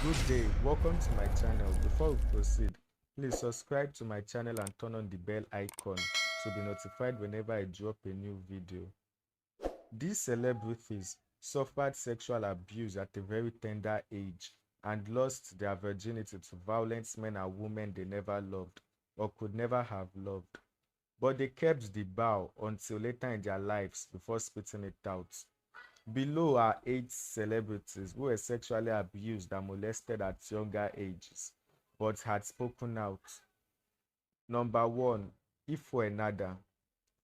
Good day, welcome to my channel. Before we proceed, please subscribe to my channel and turn on the bell icon to be notified whenever I drop a new video. These celebrities suffered sexual abuse at a very tender age and lost their virginity to violent men and women they never loved or could never have loved. But they kept the vow until later in their lives before spitting it out. Below are 8 celebrities who were sexually abused and molested at younger ages but had spoken out. Number 1. Ifu Ennada.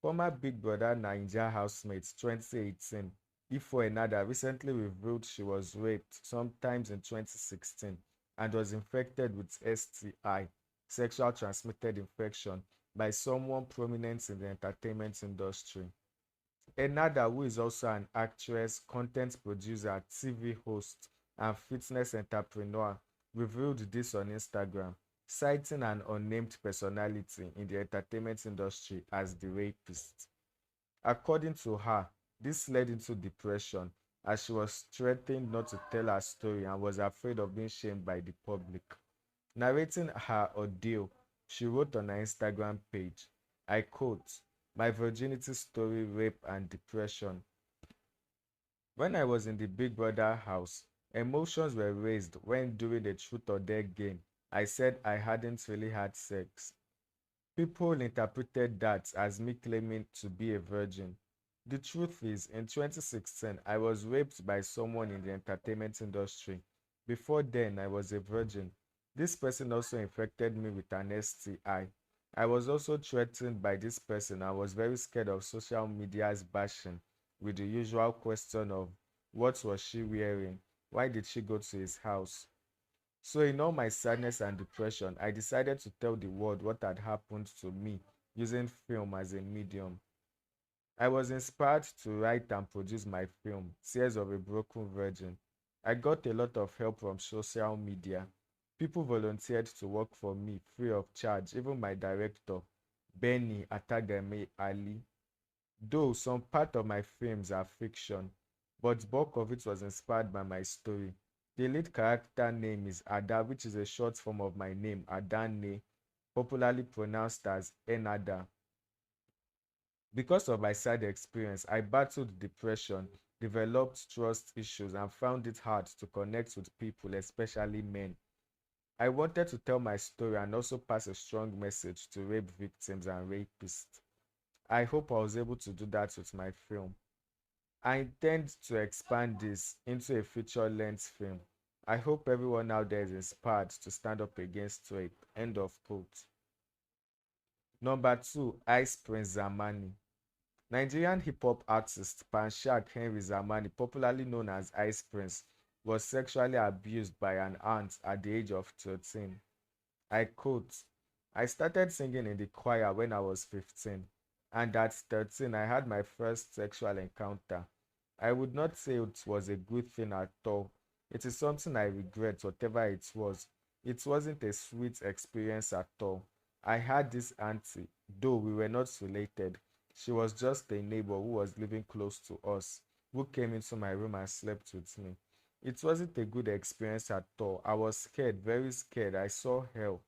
Former Big Brother Naija housemate 2018, Ifu Ennada recently revealed she was raped sometimes in 2016 and was infected with STI, sexual transmitted infection, by someone prominent in the entertainment industry. Ennada, who is also an actress, content producer, TV host, and fitness entrepreneur, revealed this on Instagram, citing an unnamed personality in the entertainment industry as the rapist. According to her, this led into depression as she was threatened not to tell her story and was afraid of being shamed by the public. Narrating her ordeal, she wrote on her Instagram page, I quote, "My virginity story, rape, and depression. When I was in the Big Brother house, emotions were raised when during the truth or dare game, I said I hadn't really had sex. People interpreted that as me claiming to be a virgin. The truth is, in 2016, I was raped by someone in the entertainment industry. Before then, I was a virgin. This person also infected me with an STI. I was also threatened by this person. I was very scared of social media's bashing with the usual question of what was she wearing? Why did she go to his house? So, in all my sadness and depression, I decided to tell the world what had happened to me using film as a medium. I was inspired to write and produce my film, Tears of a Broken Virgin. I got a lot of help from social media. People volunteered to work for me free of charge, even my director, Benny Atagame Ali. Though some part of my films are fiction, but bulk of it was inspired by my story. The lead character name is Ada, which is a short form of my name, Adane, popularly pronounced as Ennada. Because of my sad experience, I battled depression, developed trust issues, and found it hard to connect with people, especially men. I wanted to tell my story and also pass a strong message to rape victims and rapists. I hope I was able to do that with my film. I intend to expand this into a feature-length film. I hope everyone out there is inspired to stand up against rape. End of quote. Number 2, Ice Prince Zamani. Nigerian hip-hop artist Panshak Henry Zamani, popularly known as Ice Prince, was sexually abused by an aunt at the age of 13. I quote, I started singing in the choir when I was 15, and at 13 I had my first sexual encounter. I would not say it was a good thing at all. It is something I regret, whatever it was. It wasn't a sweet experience at all. I had this auntie, though we were not related. She was just a neighbor who was living close to us, who came into my room and slept with me. It wasn't a good experience at all. I was scared, very scared. I saw hell.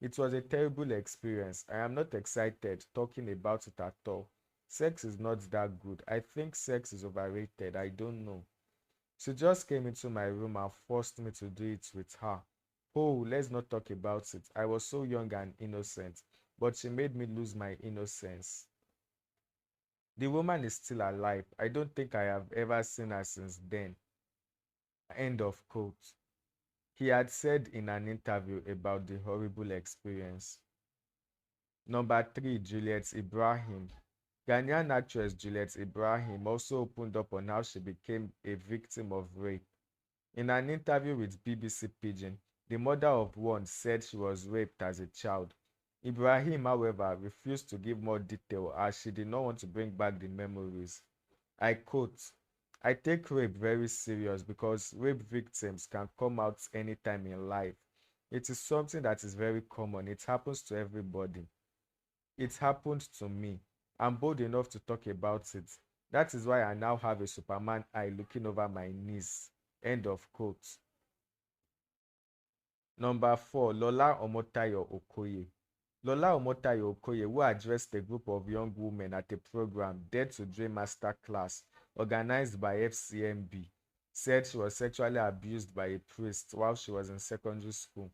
It was a terrible experience. I am not excited talking about it at all. Sex is not that good. I think sex is overrated. I don't know. She just came into my room and forced me to do it with her. Oh, let's not talk about it. I was so young and innocent, but she made me lose my innocence. The woman is still alive. I don't think I have ever seen her since then. End of quote. He had said in an interview about the horrible experience. Number 3, Juliet Ibrahim. Ghanaian actress Juliet Ibrahim also opened up on how she became a victim of rape. In an interview with BBC Pidgin, the mother of one said she was raped as a child. Ibrahim, however, refused to give more detail as she did not want to bring back the memories. I quote, I take rape very serious because rape victims can come out anytime in life. It is something that is very common. It happens to everybody. It happened to me. I'm bold enough to talk about it. That is why I now have a Superman eye looking over my knees. End of quote. Number 4, Lola Omotayo Okoye. Lola Omotayo Okoye, who addressed a group of young women at a program, Dare to Dream Master Class, organized by FCMB, said she was sexually abused by a priest while she was in secondary school.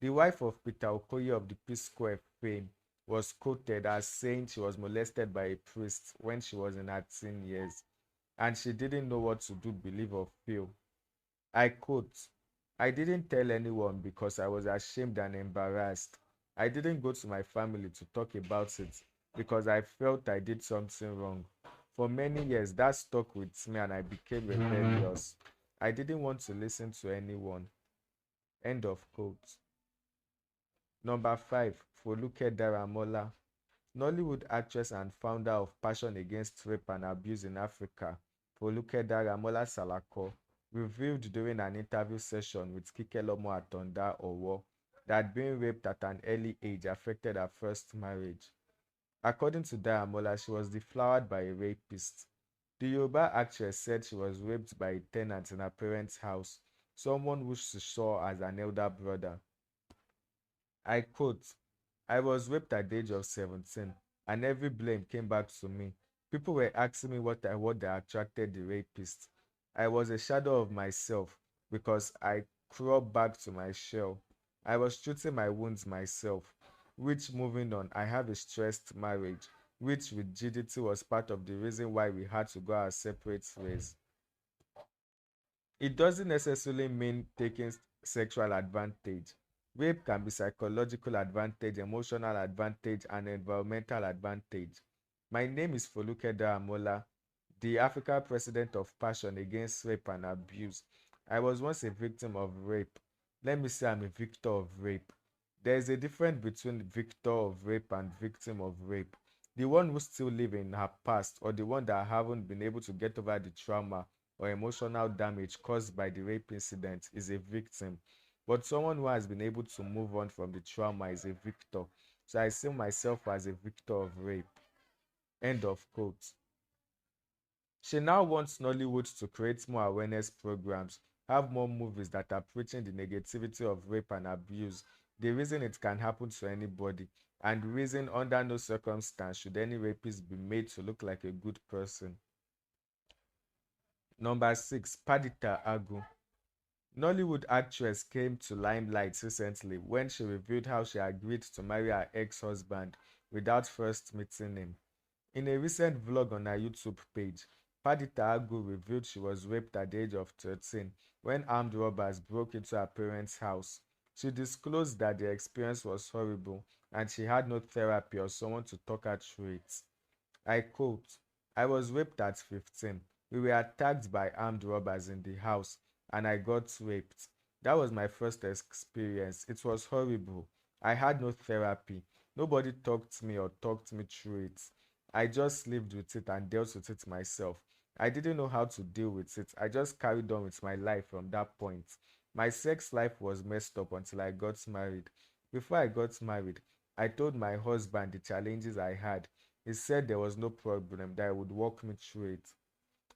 The wife of Peter Okoye of the Peace Square fame was quoted as saying she was molested by a priest when she was in her teen years, and she didn't know what to do, believe or feel. I quote, "I didn't tell anyone because I was ashamed and embarrassed. I didn't go to my family to talk about it because I felt I did something wrong. For many years, that stuck with me and I became rebellious. I didn't want to listen to anyone." End of quote. Number 5, Foluke Daramola. Nollywood actress and founder of Passion Against Rape and Abuse in Africa, Foluke Daramola Salako, revealed during an interview session with Kikelomo Atonda Owo that being raped at an early age affected her first marriage. According to Daramola, she was deflowered by a rapist. The Yoruba actress said she was raped by a tenant in her parents' house, someone who she saw as an elder brother. I quote, "I was raped at the age of 17 and every blame came back to me. People were asking me what that attracted the rapist. I was a shadow of myself because I crawled back to my shell. I was treating my wounds myself, which moving on, I have a stressed marriage, which rigidity was part of the reason why we had to go our separate ways." It doesn't necessarily mean taking sexual advantage. Rape can be psychological advantage, emotional advantage, and environmental advantage. My name is Foluke Daramola, the African president of Passion Against Rape and Abuse. I was once a victim of rape. Let me say I'm a victor of rape. There is a difference between victor of rape and victim of rape. The one who still live in her past, or the one that haven't been able to get over the trauma or emotional damage caused by the rape incident, is a victim. But someone who has been able to move on from the trauma is a victor. So I see myself as a victor of rape. End of quote. She now wants Nollywood to create more awareness programs, have more movies that are preaching the negativity of rape and abuse, the reason it can happen to anybody, and the reason under no circumstance should any rapist be made to look like a good person. Number 6, Padita Argo. Nollywood actress came to limelight recently when she revealed how she agreed to marry her ex-husband without first meeting him. In a recent vlog on her YouTube page, Padita Argo revealed she was raped at the age of 13 when armed robbers broke into her parents' house. She disclosed that the experience was horrible and she had no therapy or someone to talk her through it. I quote, "I was raped at 15. We were attacked by armed robbers in the house and I got raped. That was my first experience. It was horrible. I had no therapy. Nobody talked to me or talked me through it. I just lived with it and dealt with it myself. I didn't know how to deal with it. I just carried on with my life from that point. My sex life was messed up until I got married. Before I got married, I told my husband the challenges I had. He said there was no problem, that he would walk me through it.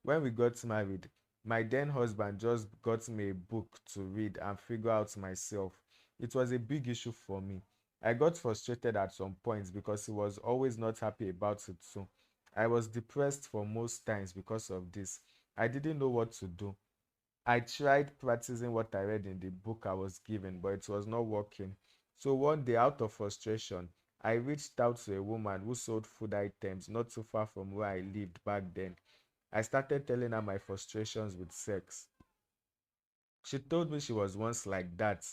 When we got married, my then husband just got me a book to read and figure out myself. It was a big issue for me. I got frustrated at some points because he was always not happy about it too. I was depressed for most times because of this. I didn't know what to do. I tried practicing what I read in the book I was given, but it was not working. So one day, out of frustration, I reached out to a woman who sold food items not too far from where I lived back then. I started telling her my frustrations with sex. She told me she was once like that.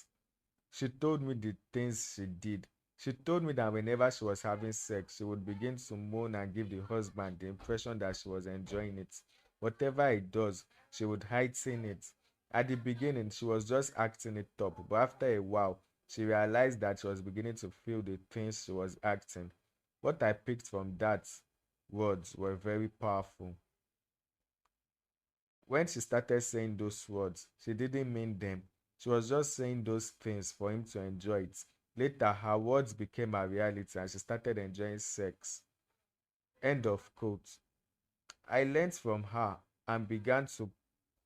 She told me the things she did. She told me that whenever she was having sex, she would begin to moan and give the husband the impression that she was enjoying it. Whatever it does, she would heighten it. At the beginning, she was just acting it up, but after a while, she realized that she was beginning to feel the things she was acting. What I picked from that words were very powerful. When she started saying those words, she didn't mean them. She was just saying those things for him to enjoy it. Later, her words became a reality and she started enjoying sex. End of quote. I learned from her and began to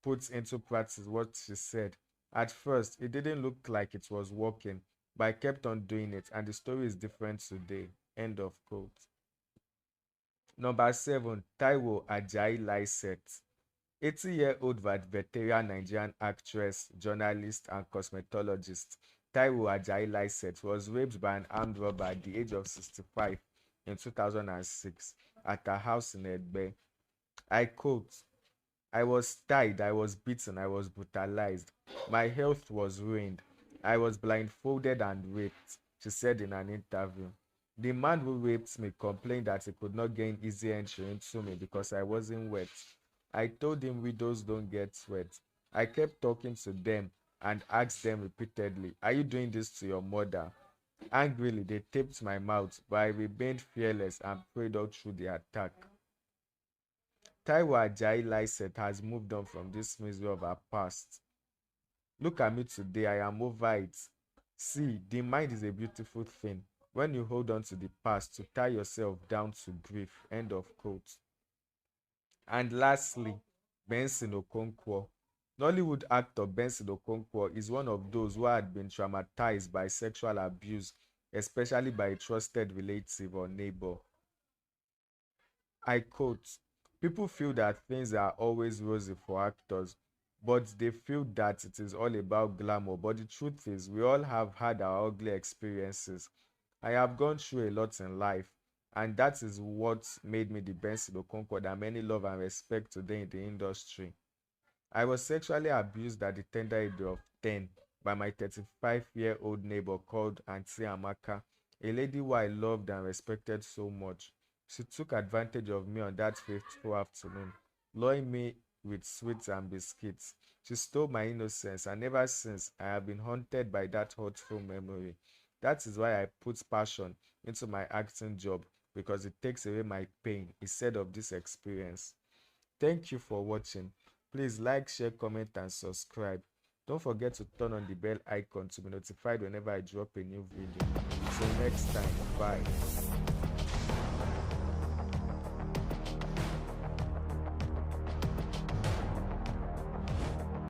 put into practice what she said. At first, it didn't look like it was working, but I kept on doing it, and the story is different today. End of quote. Number 7, Taiwo Ajayi Lycett. 80-year-old veteran Nigerian actress, journalist, and cosmetologist Taiwo Ajayi Lycett was raped by an armed robber at the age of 65 in 2006 at her house in Egbe. I quote, I was tied, I was beaten, I was brutalized. My health was ruined. I was blindfolded and raped, she said in an interview. The man who raped me complained that he could not gain easy entry into me because I wasn't wet. I told him widows don't get wet. I kept talking to them and asked them repeatedly, are you doing this to your mother? Angrily, they taped my mouth, but I remained fearless and prayed all through the attack. Taiwo Ajayi Lycett has moved on from this misery of her past. Look at me today, I am over it. See, the mind is a beautiful thing. When you hold on to the past, to tie yourself down to grief. End of quote. And lastly, Benson Okonkwo. Nollywood actor Benson Okonkwo is one of those who had been traumatized by sexual abuse, especially by a trusted relative or neighbor. I quote, people feel that things are always rosy for actors, but they feel that it is all about glamour. But the truth is, we all have had our ugly experiences. I have gone through a lot in life, and that is what made me the Benson Okonkwo that many love and respect today in the industry. I was sexually abused at the tender age of 10 by my 35-year-old neighbor called Auntie Amaka, a lady who I loved and respected so much. She took advantage of me on that fateful afternoon, luring me with sweets and biscuits. She stole my innocence, and ever since I have been haunted by that hurtful memory. That is why I put passion into my acting job, because it takes away my pain instead of this experience. Thank you for watching. Please like, share, comment, and subscribe. Don't forget to turn on the bell icon to be notified whenever I drop a new video. Till next time, bye.